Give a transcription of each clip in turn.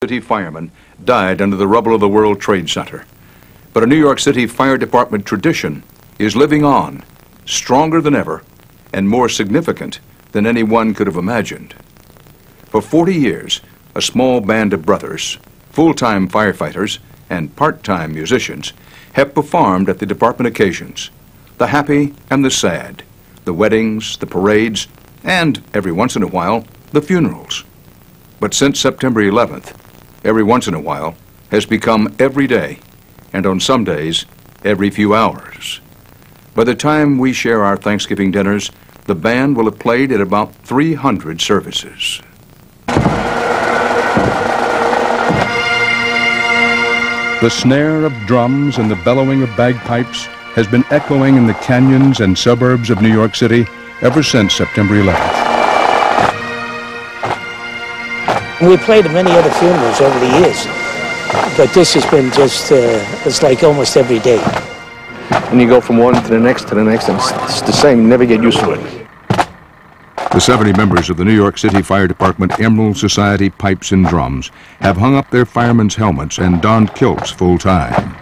City fireman died under the rubble of the World Trade Center. But a New York City Fire Department tradition is living on, stronger than ever, and more significant than anyone could have imagined. For 40 years, a small band of brothers, full-time firefighters, and part-time musicians have performed at the department occasions, the happy and the sad, the weddings, the parades, and, every once in a while, the funerals. But since September 11th, every once in a while has become every day, and on some days, every few hours. By the time we share our Thanksgiving dinners, the band will have played at about 300 services. The snare of drums and the bellowing of bagpipes has been echoing in the canyons and suburbs of New York City ever since September 11th. We played at many other funerals over the years, but this has been just, it's like almost every day. And you go from one to the next, and it's the same. You never get used to it. The 70 members of the New York City Fire Department Emerald Society Pipes and Drums have hung up their firemen's helmets and donned kilts full-time.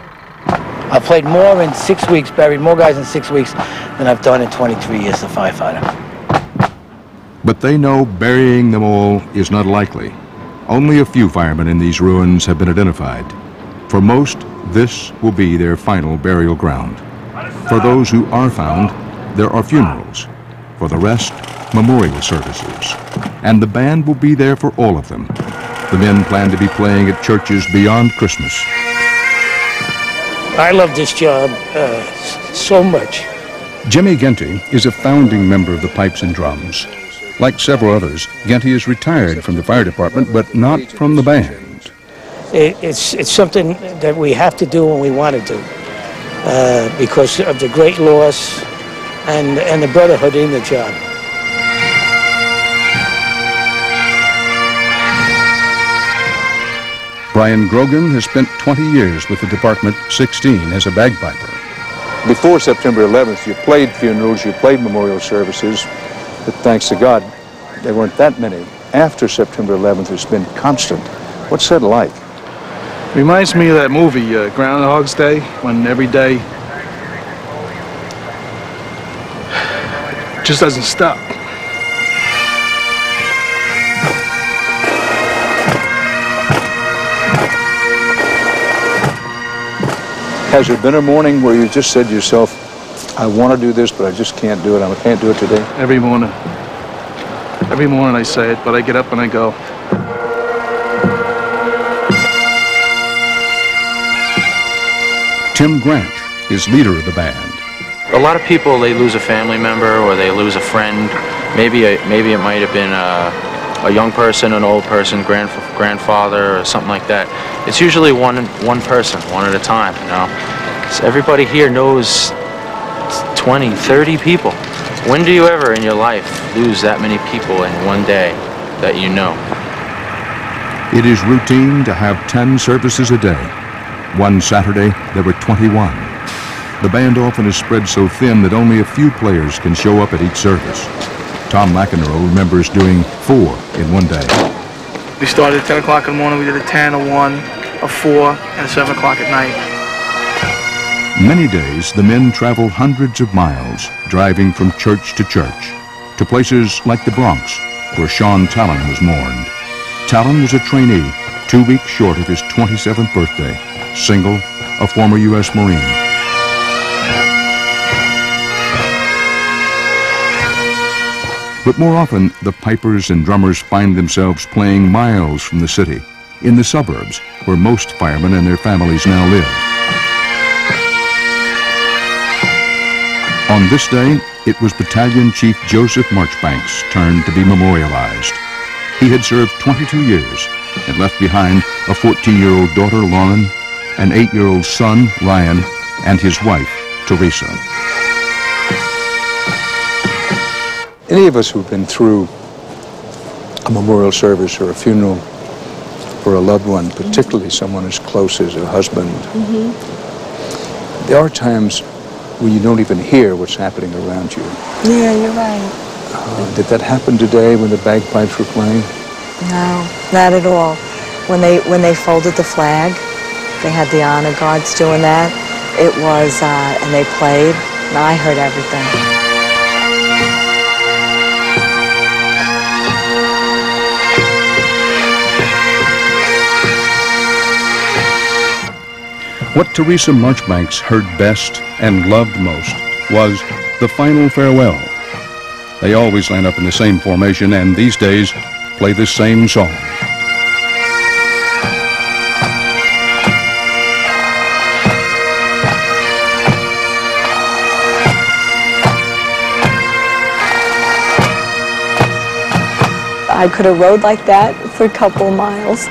I've played more in 6 weeks, buried more guys in 6 weeks than I've done in 23 years as a firefighter. But they know burying them all is not likely. Only a few firemen in these ruins have been identified. For most, this will be their final burial ground. For those who are found, there are funerals. For the rest, memorial services. And the band will be there for all of them. The men plan to be playing at churches beyond Christmas. I love this job so much. Jimmy Genty is a founding member of the Pipes and Drums. Like several others, Genty is retired from the fire department, but not from the band. It's something that we have to do when we want to do, because of the great loss and the brotherhood in the job. Brian Grogan has spent 20 years with the department, 16 as a bagpiper. Before September 11th, you played funerals, you played memorial services, but thanks to God, there weren't that many. After September 11th, it's been constant. What's that like? Reminds me of that movie, Groundhog's Day, when every day just doesn't stop. Has there been a morning where you just said to yourself, I want to do this, but I just can't do it. I can't do it today? Every morning. Every morning I say it, but I get up and I go. Tim Grant is leader of the band. A lot of people, they lose a family member or they lose a friend. Maybe it might have been a young person, an old person, grandfather, or something like that. It's usually one person, one at a time, you know. So everybody here knows 20, 30 people. When do you ever in your life lose that many people in one day that you know? It is routine to have 10 services a day. One Saturday, there were 21. The band often is spread so thin that only a few players can show up at each service. Tom McEnroe remembers doing 4 in one day. We started at 10 o'clock in the morning, we did a 10, a 1, a 4, and a 7 o'clock at night. Many days, the men travel hundreds of miles, driving from church to places like the Bronx, where Sean Talon was mourned. Talon was a trainee, 2 weeks short of his 27th birthday, single, a former U.S. Marine. But more often, the pipers and drummers find themselves playing miles from the city, in the suburbs, where most firemen and their families now live. On this day, it was Battalion Chief Joseph Marchbank's turn to be memorialized. He had served 22 years and left behind a 14-year-old daughter, Lauren, an 8-year-old son, Ryan, and his wife, Teresa. Any of us who've been through a memorial service or a funeral for a loved one, particularly someone as close as a husband, there are times when you don't even hear what's happening around you. Yeah, you're right. Did that happen today when the bagpipes were playing? No, not at all. when they folded the flag, they had the honor guards doing that. It was, and they played, and I heard everything. What Teresa Marchbanks heard best and loved most was the final farewell. They always line up in the same formation and these days play the same song. I could have rode like that for a couple of miles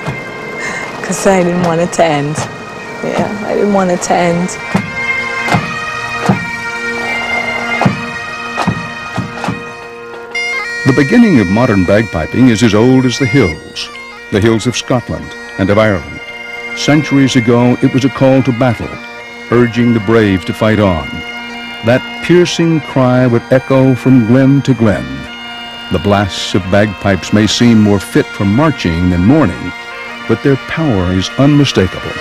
because I didn't want it to end. Yeah, I didn't want it to end. The beginning of modern bagpiping is as old as the hills of Scotland and of Ireland. Centuries ago, it was a call to battle, urging the brave to fight on. That piercing cry would echo from glen to glen. The blasts of bagpipes may seem more fit for marching than mourning, but their power is unmistakable.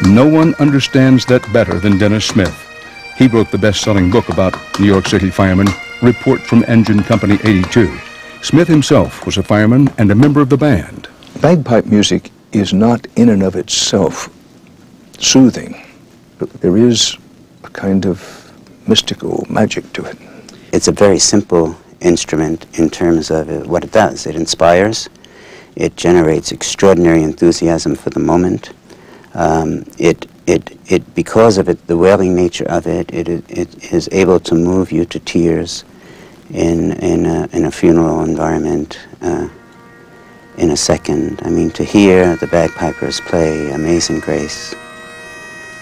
No one understands that better than Dennis Smith. He wrote the best-selling book about New York City firemen, Report from Engine Company 82. Smith himself was a fireman and a member of the band. Bagpipe music is not in and of itself soothing, but there is a kind of mystical magic to it. It's a very simple instrument in terms of what it does. It inspires, it generates extraordinary enthusiasm for the moment. Because of it, the wailing nature of it, it is able to move you to tears in a funeral environment in a second. I mean, to hear the bagpipers play Amazing Grace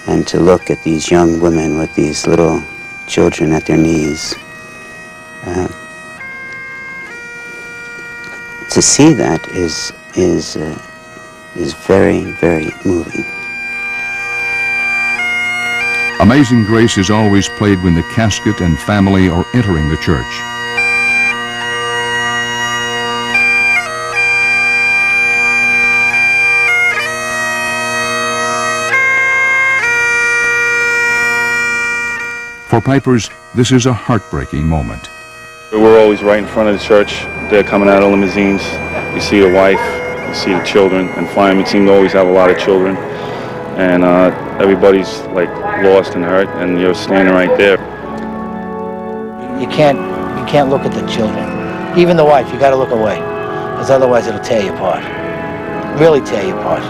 and to look at these young women with these little children at their knees, to see that is very, very moving. Amazing Grace is always played when the casket and family are entering the church. For pipers, this is a heartbreaking moment. We're always right in front of the church. They're coming out of limousines. You see the wife, you see the children, and firemen seem to always have a lot of children. And everybody's like lost and hurt, and you're standing right there. You can't look at the children. Even the wife, you got to look away, because otherwise it'll tear you apart. Really tear you apart.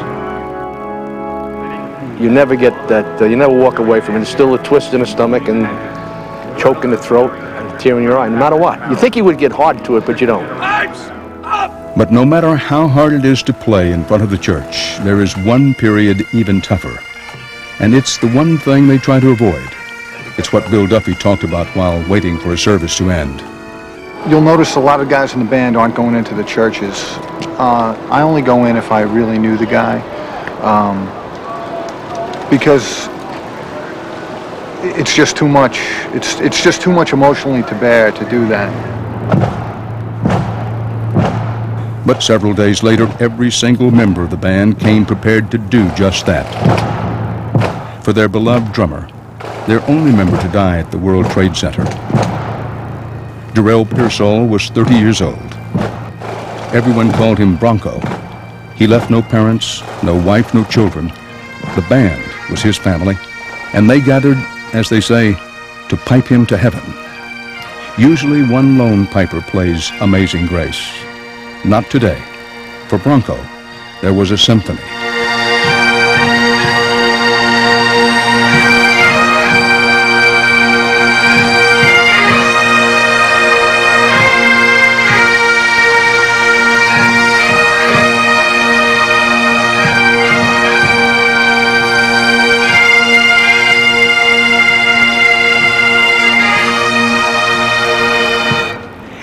You never get that. You never walk away from it. It's still a twist in the stomach and choke in the throat and a tear in your eye, no matter what. You think you would get hard to it, but you don't. But no matter how hard it is to play in front of the church, there is one period even tougher. And it's the one thing they try to avoid. It's what Bill Duffy talked about while waiting for a service to end. You'll notice a lot of guys in the band aren't going into the churches. I only go in if I really knew the guy. Because it's just too much. It's just too much emotionally to bear to do that. But several days later, every single member of the band came prepared to do just that. For their beloved drummer, their only member to die at the World Trade Center. Darrell Pearsall was 30 years old. Everyone called him Bronco. He left no parents, no wife, no children. The band was his family, and they gathered, as they say, to pipe him to heaven. Usually one lone piper plays Amazing Grace. Not today. For Bronco, there was a symphony.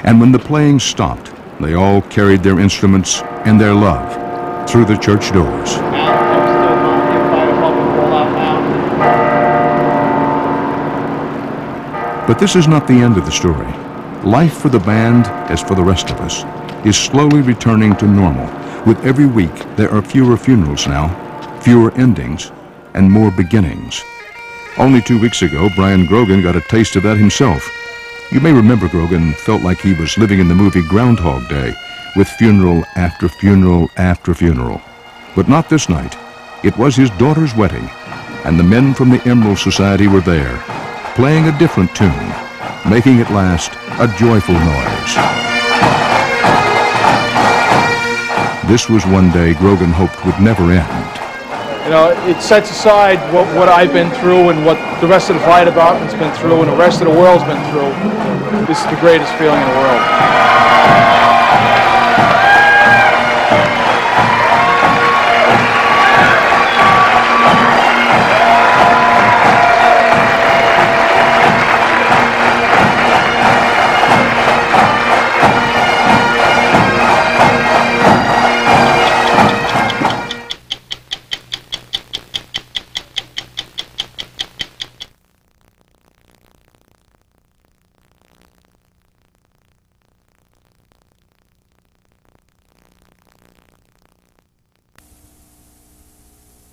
And when the playing stopped, they all carried their instruments and their love through the church doors. But this is not the end of the story. Life for the band, as for the rest of us, is slowly returning to normal. With every week, there are fewer funerals now, fewer endings, and more beginnings. Only 2 weeks ago, Brian Grogan got a taste of that himself. You may remember Grogan felt like he was living in the movie Groundhog Day, with funeral after funeral after funeral. But not this night. It was his daughter's wedding, and the men from the Emerald Society were there, playing a different tune, making it last a joyful noise. This was one day Grogan hoped would never end. You know, it sets aside what I've been through and what the rest of the fire department's been through and the rest of the world's been through. This is the greatest feeling in the world.